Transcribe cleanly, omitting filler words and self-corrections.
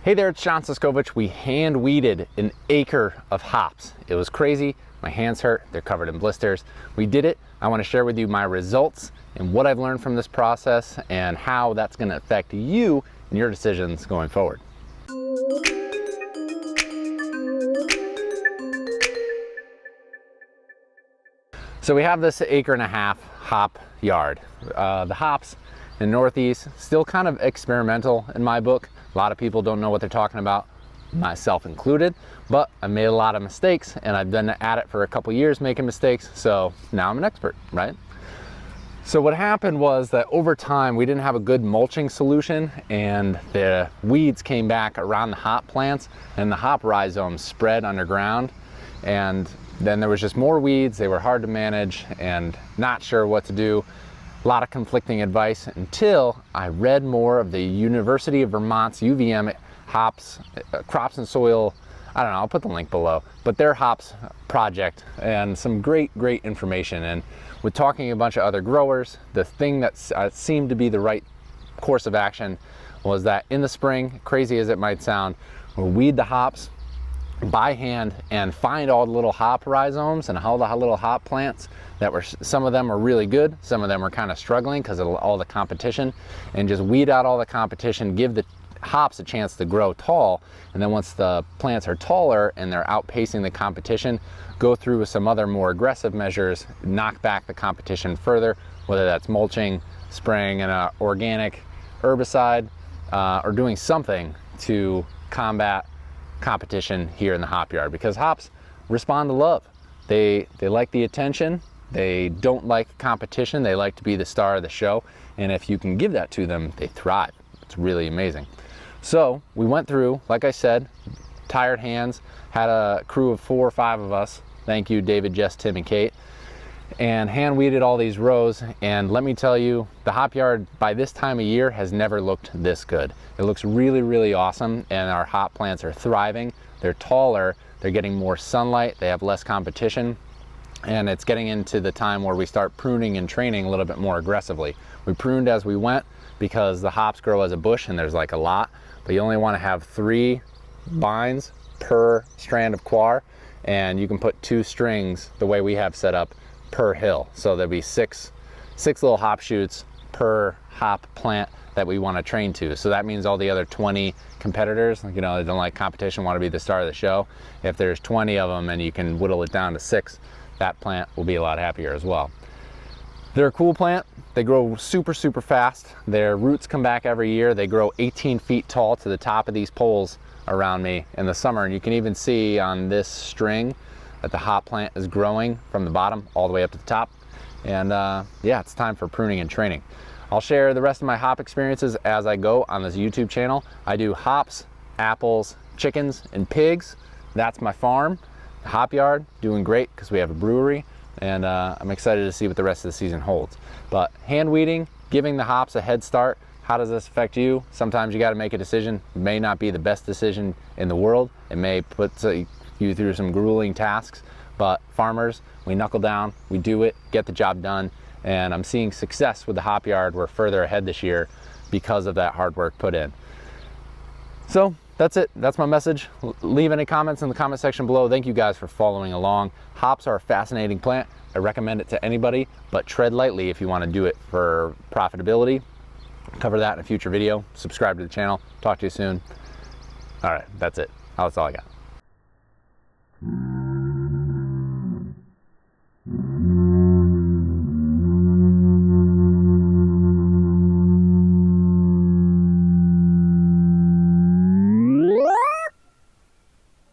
Hey there, it's John Siskovich. We hand weeded an acre of hops. It was crazy. My hands hurt. They're covered in blisters. We did it. I want to share with you my results and what I've learned from this process and how that's going to affect you and your decisions going forward. So we have this 1.5 acre hop yard. The hops in the Northeast, still kind of experimental in my book. A lot of people don't know what they're talking about, myself included, but I made a lot of mistakes and I've been at it for a couple years making mistakes, so now I'm an expert, right? So what happened was that over time we didn't have a good mulching solution and the weeds came back around the hop plants and the hop rhizomes spread underground, and then there was just more weeds. They were hard to manage and not sure what to do. A lot of conflicting advice until I read more of the University of Vermont's UVM hops, crops and soil, I don't know, I'll put the link below, but their hops project, and some great information. And with talking to a bunch of other growers, the thing that seemed to be the right course of action was that in the spring, crazy as it might sound, we'll weed the hops by hand and find all the little hop rhizomes and all the little hop plants that were, some of them are really good, some of them are kind of struggling because of all the competition, and just weed out all the competition, give the hops a chance to grow tall, and then once the plants are taller and they're outpacing the competition, go through with some other more aggressive measures, knock back the competition further, whether that's mulching, spraying an organic herbicide, or doing something to combat competition here in the hop yard, because hops respond to love. They like the attention. They don't like competition. They like to be the star of the show, and if you can give that to them, they thrive. It's really amazing. So we went through, like I said, tired hands, had a crew of 4 or 5 of us. Thank you, David, Jess, Tim, and Kate, and hand weeded all these rows. And let me tell you, the hop yard by this time of year has never looked this good. It looks really awesome, and our hop plants are thriving. They're taller, they're getting more sunlight, they have less competition, and it's getting into the time where we start pruning and training a little bit more aggressively. We pruned as we went because the hops grow as a bush and there's like a lot, but you only want to have 3 bines per strand of coir, and you can put 2 strings the way we have set up per hill. So there'll be 6 little hop shoots per hop plant that we want to train to. So that means all the other 20 competitors, you know, they don't like competition, want to be the star of the show. If there's 20 of them and you can whittle it down to 6, that plant will be a lot happier as well. They're a cool plant. They grow super fast. Their roots come back every year. They grow 18 feet tall to the top of these poles around me in the summer. And you can even see on this string that the hop plant is growing from the bottom all the way up to the top. And yeah, it's time for pruning and training. I'll share the rest of my hop experiences as I go on this YouTube channel. I do hops, apples, chickens, and pigs. That's my farm. The hop yard, doing great because we have a brewery, and I'm excited to see what the rest of the season holds. But hand weeding, giving the hops a head start, how does this affect you? Sometimes you got to make a decision. It may not be the best decision in the world. It may put you through some grueling tasks, but farmers, we knuckle down, we do it, get the job done, and I'm seeing success with the hop yard. We're further ahead this year because of that hard work put in. So that's it. That's my message. Leave any comments in the comment section below. Thank you guys for following along. Hops are a fascinating plant. I recommend it to anybody, but tread lightly if you want to do it for profitability. Cover that in a future video. Subscribe to the channel. Talk to you soon. All right, that's it. That's all I got.